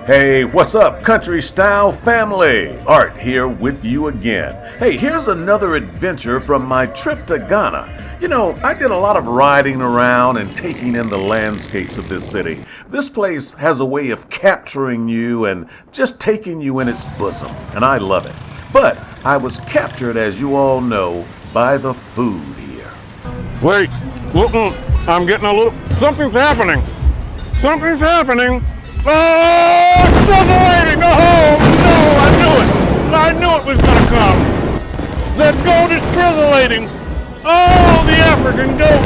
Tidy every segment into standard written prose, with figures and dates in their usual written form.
Hey, what's up, country style family? Art here with you again. Hey, here's another adventure from my trip to Ghana. You know, I did a lot of riding around and taking in the landscapes of this city. This place has a way of capturing you and just taking you in its bosom, and I love it. But I was captured, as you all know, by the food here. Wait, I'm getting a little, something's happening. Something's happening. Oh, it's sizzling! Oh, no, I knew it was gonna come. That goat is trizzling. Oh, the African goat.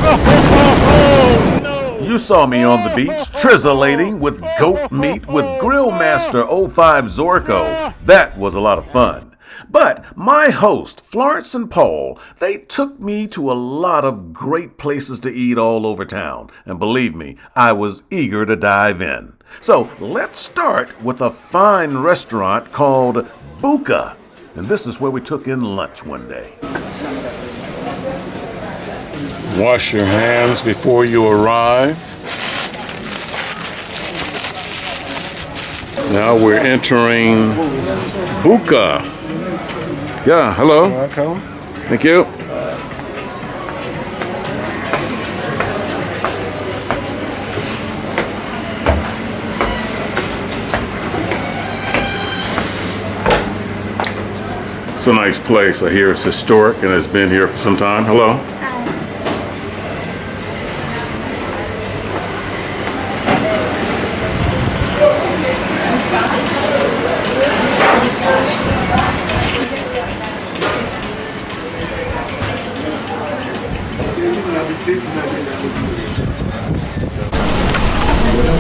Oh, no. You saw me on the beach, trizzling with goat meat with Grill Master 05 Zorko. That was a lot of fun. But my host, Florence and Paul, they took me to a lot of great places to eat all over town. And believe me, I was eager to dive in. So let's start with a fine restaurant called Buka. And this is where we took in lunch one day. Wash your hands before you arrive. Now we're entering Buka. Yeah, hello. Welcome. Thank you. It's a nice place. I hear it's historic and it's been here for some time. Hello.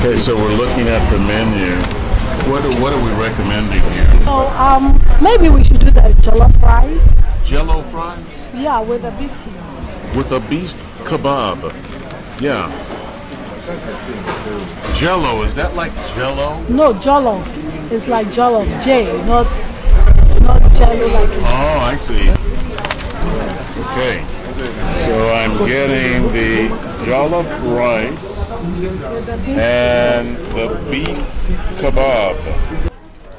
Okay, so we're looking at the menu. What are we recommending here? So, maybe we should do the jollof rice. Jello fries Yeah, with a beef kebab. with a beef kebab. Yeah. Jello, is that like Jello? No, jollof. It's like jollof, J, not jello like it. Oh, I see. Okay. So I'm getting the jollof rice and the beef kebab.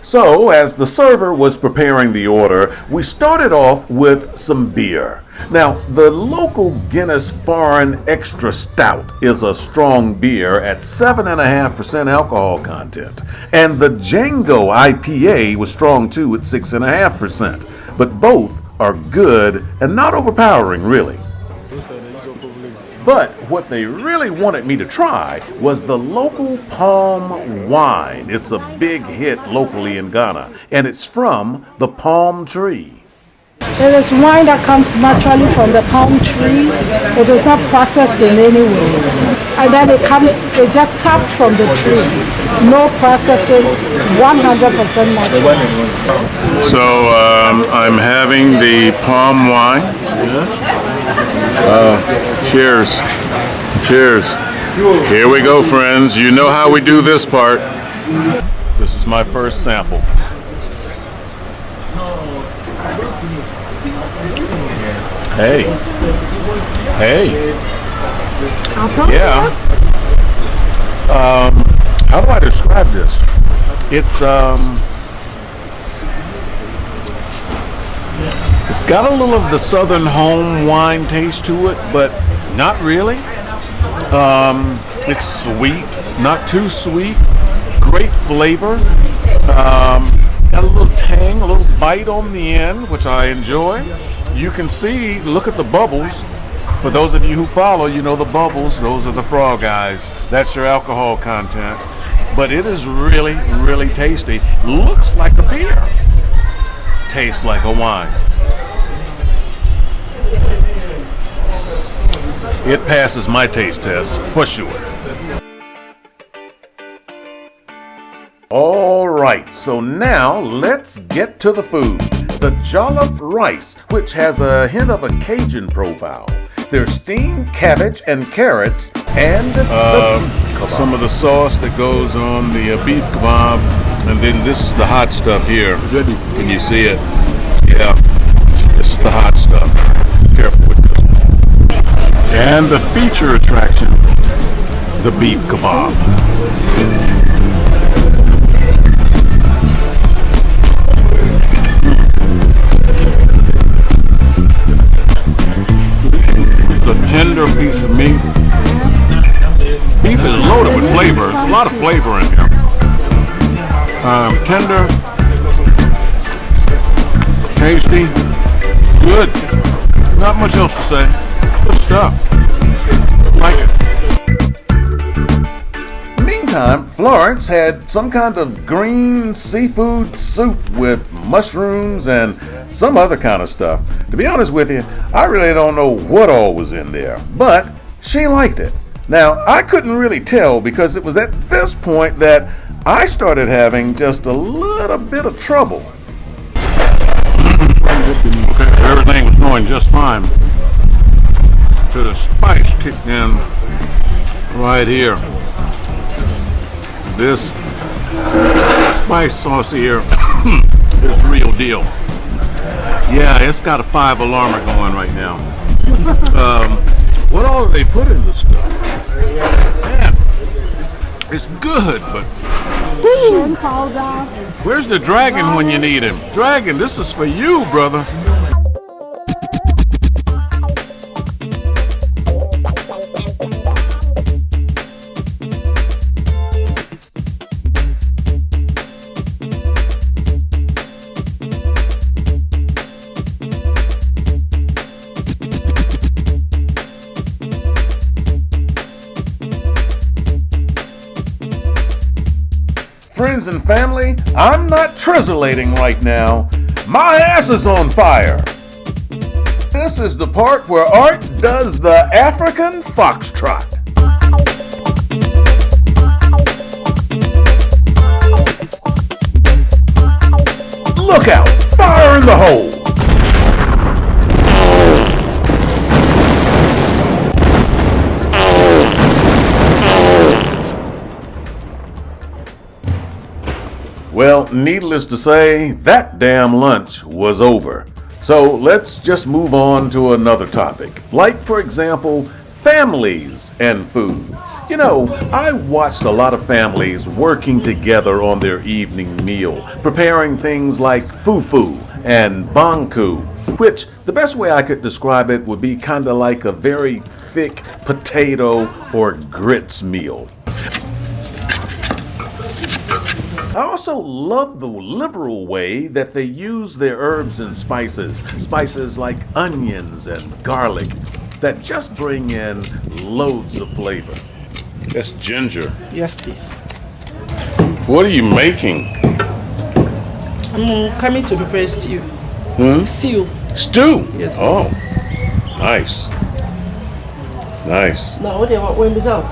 So, as the server was preparing the order, we started off with some beer. Now, the local Guinness Foreign Extra Stout is a strong beer at 7.5% alcohol content, and the Django IPA was strong too at 6.5%. But both are good and not overpowering, really. But what they really wanted me to try was the local palm wine. It's a big hit locally in Ghana, and it's from the palm tree. It is wine that comes naturally from the palm tree. It is not processed in any way. And then it's just tapped from the tree. No processing, 100% natural. So I'm having the palm wine. Cheers. Cheers. Here we go, friends. You know how we do this part. This is my first sample. Hey. Hey. I'll tell you Yeah. what. How do I describe this? It's got a little of the Southern home wine taste to it, but not really. It's sweet, not too sweet. Great flavor. Got a little tang, a little bite on the end, which I enjoy. You can see, look at the bubbles. For those of you who follow, you know the bubbles. Those are the frog eyes. That's your alcohol content. But it is really, really tasty. Looks like a beer. Tastes like a wine. It passes my taste test for sure. All right, so now let's get to the food. The jollof rice, which has a hint of a Cajun profile. There's steamed cabbage and carrots and Some of the sauce that goes on the beef kebab, and then this is the hot stuff here. Can you see it? Yeah, this is the hot stuff. Careful with this one. And the feature attraction, the beef kebab. here a piece of meat. Beef is loaded with flavor. There's a lot of flavor in here. Tender, tasty, good. Not much else to say. Good stuff. Like it. Meantime, Florence had some kind of green seafood soup with mushrooms and some other kind of stuff. To be honest with you, I really don't know what all was in there, but she liked it. Now, I couldn't really tell because it was at this point that I started having just a little bit of trouble. Okay, everything was going just fine. So the spice kicked in right here. This spice sauce here is real deal. Yeah, it's got a 5 alarmer going right now. What all do they put in this stuff? Man, it's good, but Shrimp powder. where's the dragon when you need him? Dragon, this is for you, brother. Friends and family, I'm not trizolating right now. My ass is on fire. This is the part where Art does the African foxtrot. Look out! Fire in the hole! Well, needless to say, that damn lunch was over. So let's just move on to another topic. Like, for example, families and food. You know, I watched a lot of families working together on their evening meal, preparing things like fufu and banku, which the best way I could describe it would be kind of like a very thick potato or grits meal. I also love the liberal way that they use their herbs and spices like onions and garlic that just bring in loads of flavor. That's ginger. Yes, please. What are you making? I'm coming to prepare stew. Stew. Stew? Yes, please. Oh, nice. Nice. Now, what do you want? When is out?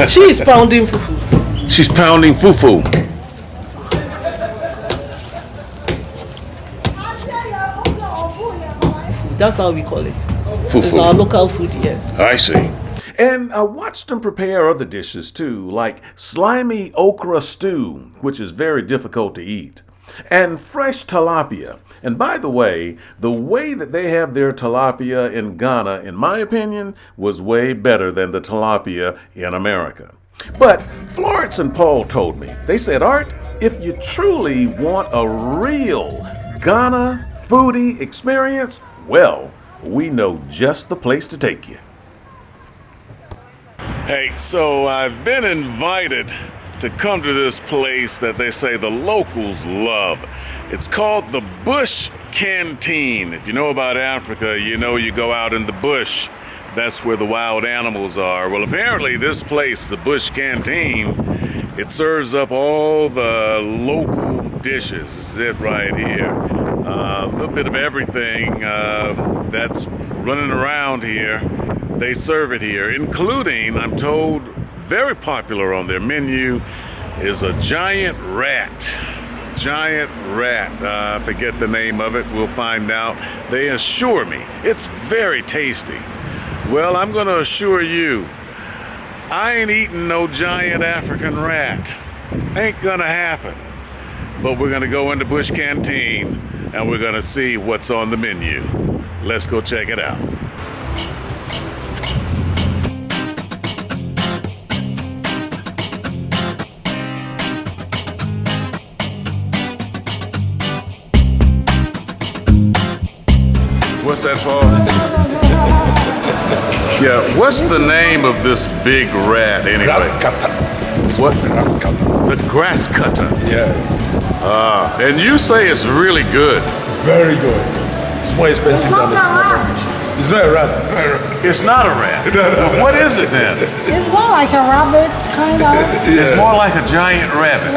She is pounding fufu. She's pounding fufu. That's how we call it. Fufu. It's our local food, yes. I see. And I watched them prepare other dishes too, like slimy okra stew, which is very difficult to eat, and fresh tilapia. And by the way that they have their tilapia in Ghana, in my opinion, was way better than the tilapia in America. But Florence and Paul told me, they said, Art, if you truly want a real Ghana foodie experience, well, we know just the place to take you. Hey, so I've been invited to come to this place that they say the locals love. It's called the Bush Canteen. If you know about Africa, you know you go out in the bush. That's where the wild animals are. Well, apparently this place, the Bush Canteen, it serves up all the local dishes. This is it right here. A little bit of everything that's running around here. They serve it here, including, I'm told, very popular on their menu is a giant rat. Giant rat. I forget the name of it. We'll find out. They assure me it's very tasty. Well, I'm going to assure you, I ain't eating no giant African rat. Ain't gonna happen. But we're gonna go into Bush Canteen and we're gonna see what's on the menu. Let's go check it out. What's that, Paul? Yeah, what's the name of this big rat anyway? Grass cutter. It's What? Grass cutter. The grass cutter. Yeah. And you say it's really good. Very good. It's more expensive than the small one. It's not a rat. It's not a rat. Well, what is it then? It's more like a rabbit, kind of. It's more like a giant rabbit.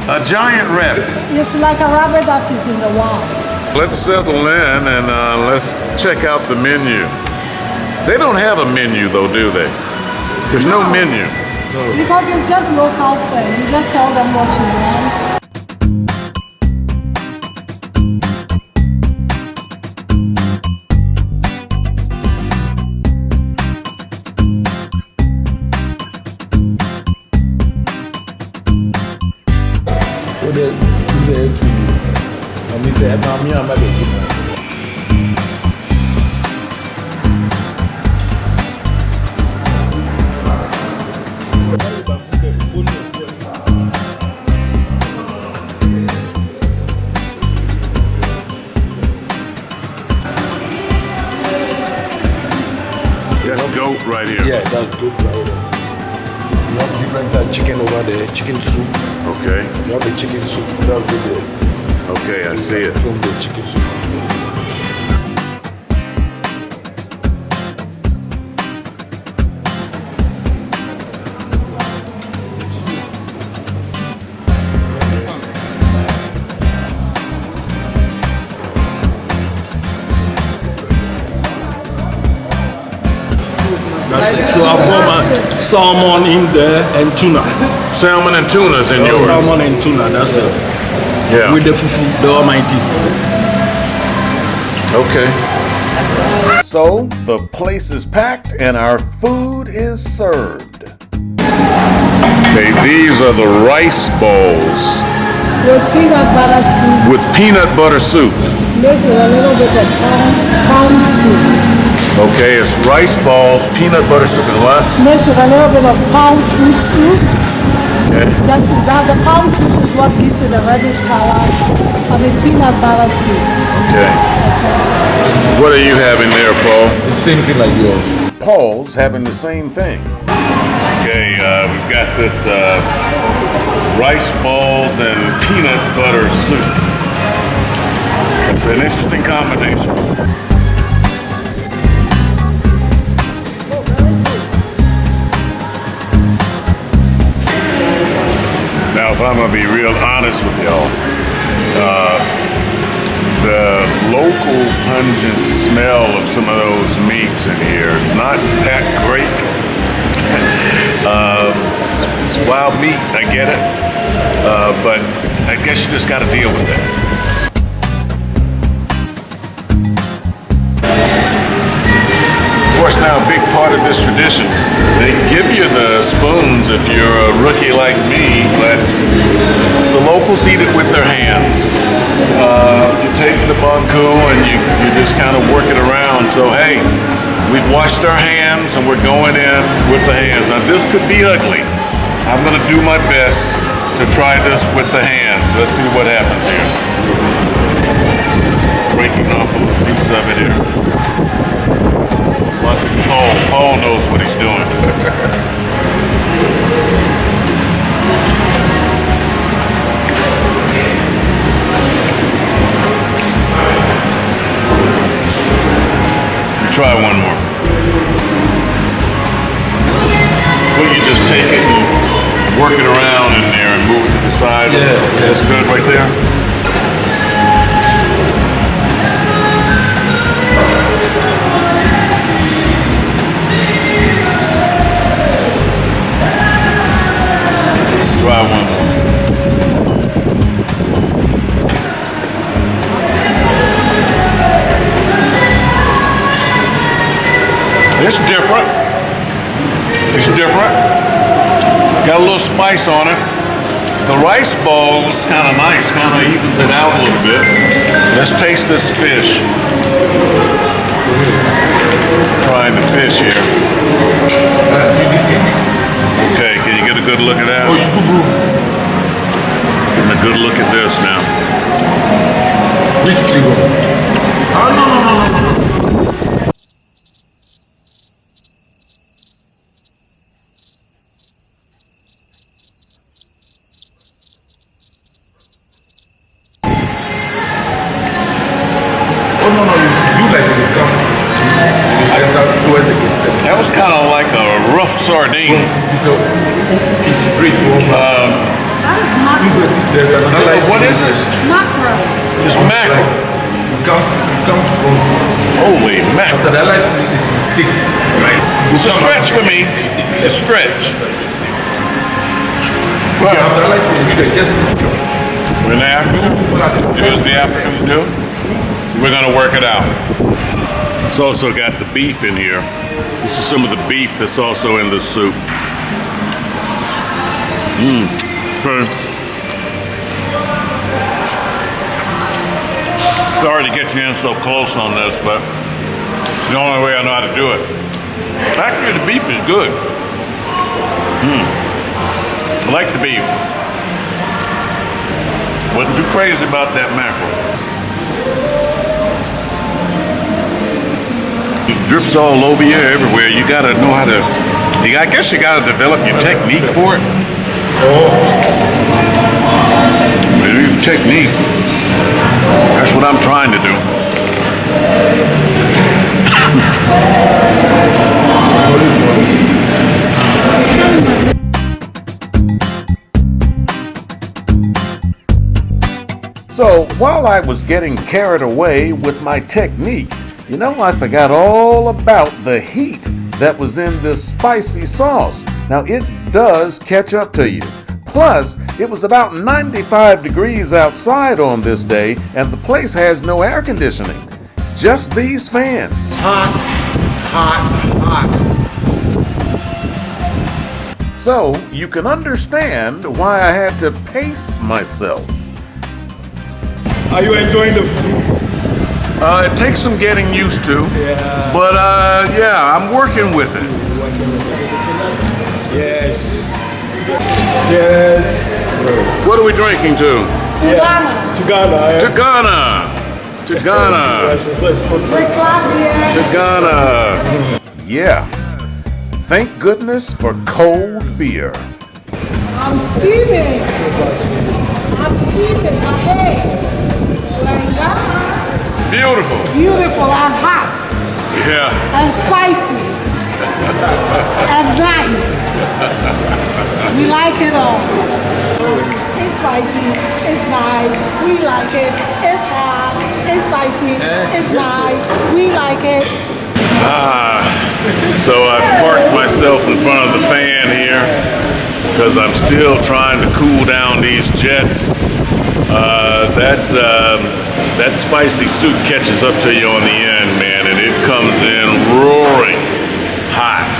A giant rabbit. It's like a rabbit that is in the wild. Let's settle in and let's check out the menu. They don't have a menu though, do they? There's no menu. Because it's just local food. You just tell them what you want. That's goat right here. Yeah, that's good. Right there. You have different chicken over there, chicken soup. Okay. You have the chicken soup. That's good. Okay, I see it. From the chicken soup. That's it. So I've got my salmon in there and tuna. Salmon and tuna's in yours. Salmon and tuna, that's it. Yeah. With the fufu, the almighty fufu. Okay. So the place is packed and our food is served. Okay, these are the rice bowls With peanut butter soup, with peanut butter soup. mixed with a little bit of pound soup. Okay, it's rice balls, peanut butter soup, and what? Mixed with a little bit of pound fruit soup. Okay. Just to that, the pound fruit is what gives it the reddish color of this peanut butter soup. Okay. Essentially. What are you having there, Paul? The same thing like yours. Paul's having the same thing. Okay, we've got this rice balls and peanut butter soup. It's an interesting combination. Now, if I'm gonna be real honest with y'all, the local pungent smell of some of those meats in here is not that great. It's wild meat, I get it, but I guess you just got to deal with that. Of course, now a big part of this tradition, they give you the spoons if you're a rookie like me, but the locals eat it with their hands. You take the banku and you just kind of work it around. So hey, we've washed our hands and we're going in with the hands. Now this could be ugly. I'm gonna do my best to try this with the hands. Let's see what happens here. Breaking off a little piece of it here. Paul knows what he's doing. Try one more. Well, you just take it and work it around in there and move it to the side. Yeah. That's good right there. Try one more. It's different. It's different. Got a little spice on it. The rice bowl is kind of nice, kind of evens it out a little bit. Let's taste this fish. Trying the fish here. Okay, can you get a good look at that? Getting a good look at this now. no. You like to come. Towards the kids. That was kind of like a rough sardine. So, it's straight from. There's another light. What is it? Mackerel. It's mackerel. Comes from. Holy mackerel. After that light, it's thick. Right? It's a stretch for me. It's a stretch. Okay, after that light, you just. We're in the afternoon. Do as the Africans do. We're going to work it out. It's also got the beef in here. This is some of the beef that's also in the soup. Okay. Sorry to get you in so close on this, but it's the only way I know how to do it. Actually, the beef is good. I like the beef. Wasn't too crazy about that mackerel. It drips all over you everywhere. You gotta know how to, I guess you gotta develop your technique for it. Your technique. That's what I'm trying to do. So while I was getting carried away with my technique, you know, I forgot all about the heat that was in this spicy sauce. Now it does catch up to you. Plus, it was about 95 degrees outside on this day, and the place has no air conditioning. Just these fans. Hot, hot, hot. So you can understand why I had to pace myself. Are you enjoying the food? It takes some getting used to, but yeah, I'm working with it. Yes. Yes. What are we drinking to? Ghana. To Ghana. To Ghana. To Ghana. To Ghana. Yeah. Thank goodness for cold beer. I'm steaming. I'm steaming. Hey. Like that. Beautiful. Beautiful and hot Yeah. and spicy and nice. We like it all. It's spicy. It's nice. We like it. It's hot. It's spicy. It's nice. We like it. So I parked myself in front of the fan here because I'm still trying to cool down these jets. That spicy soup catches up to you on the end, man, and it comes in roaring hot.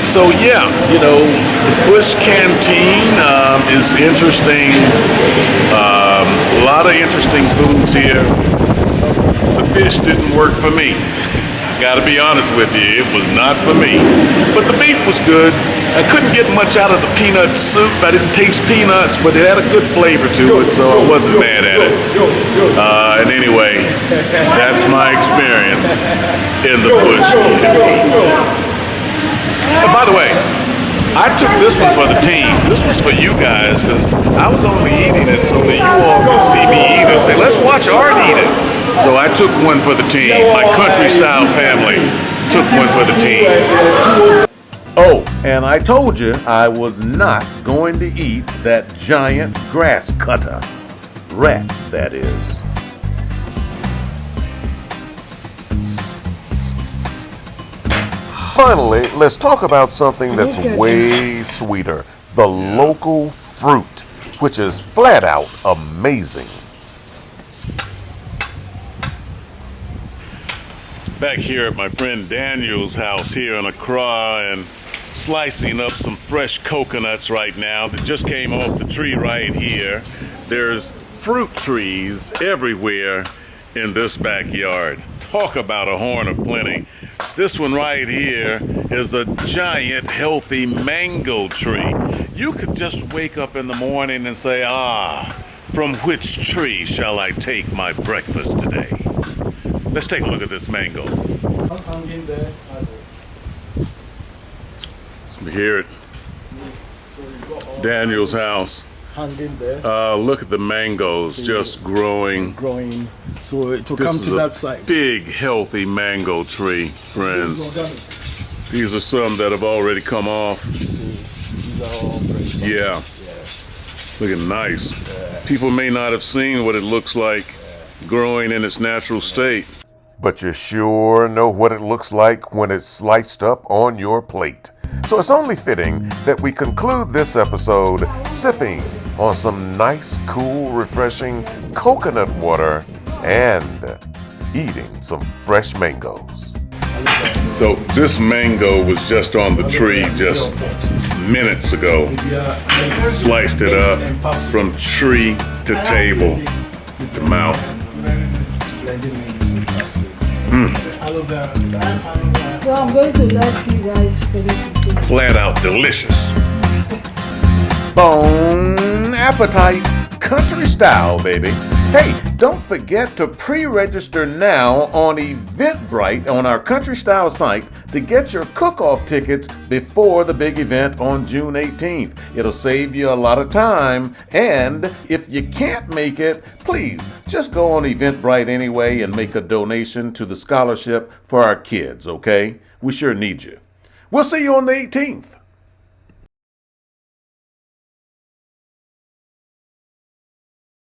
So yeah, you know, the Bush Canteen is interesting. A lot of interesting foods here. The fish didn't work for me. Gotta be honest with you, it was not for me. But the beef was good. I couldn't get much out of the peanut soup. I didn't taste peanuts, but it had a good flavor to it, so I wasn't mad at it. And anyway, that's my experience in the Bush Canteen. And by the way, I took this one for the team. This was for you guys, because I was only eating it so that you all could see me eat it. Say, let's watch Art eat it. So I took one for the team. My country-style family took one for the team. Oh, and I told you I was not going to eat that giant grass cutter. Rat, that is. Finally, let's talk about something that's way sweeter. The local fruit, which is flat out amazing. Back here at my friend Daniel's house here in Accra, and slicing up some fresh coconuts right now that just came off the tree right here. There's fruit trees everywhere in this backyard. Talk about a horn of plenty. This one right here is a giant healthy mango tree. You could just wake up in the morning and say, from which tree shall I take my breakfast today? Let's take a look at this mango. Here at Daniel's house. hanging there, Look at the mangoes just growing. growing. So it will This come is to a that side. big, healthy mango tree, friends. Organic. These are some that have already come off. These are all fresh. Yeah. Looking nice. People may not have seen what it looks like growing in its natural state. But you sure know what it looks like when it's sliced up on your plate. So it's only fitting that we conclude this episode sipping on some nice, cool, refreshing coconut water and eating some fresh mangoes. So this mango was just on the tree just minutes ago. Sliced it up from tree to table to mouth. So I'm going to let you guys finish it. Flat out delicious. Bon appetite. Country style, baby. Hey, don't forget to pre-register now on Eventbrite on our Country Style site to get your cook-off tickets before the big event on June 18th. It'll save you a lot of time, and if you can't make it, please just go on Eventbrite anyway and make a donation to the scholarship for our kids, okay? We sure need you. We'll see you on the 18th.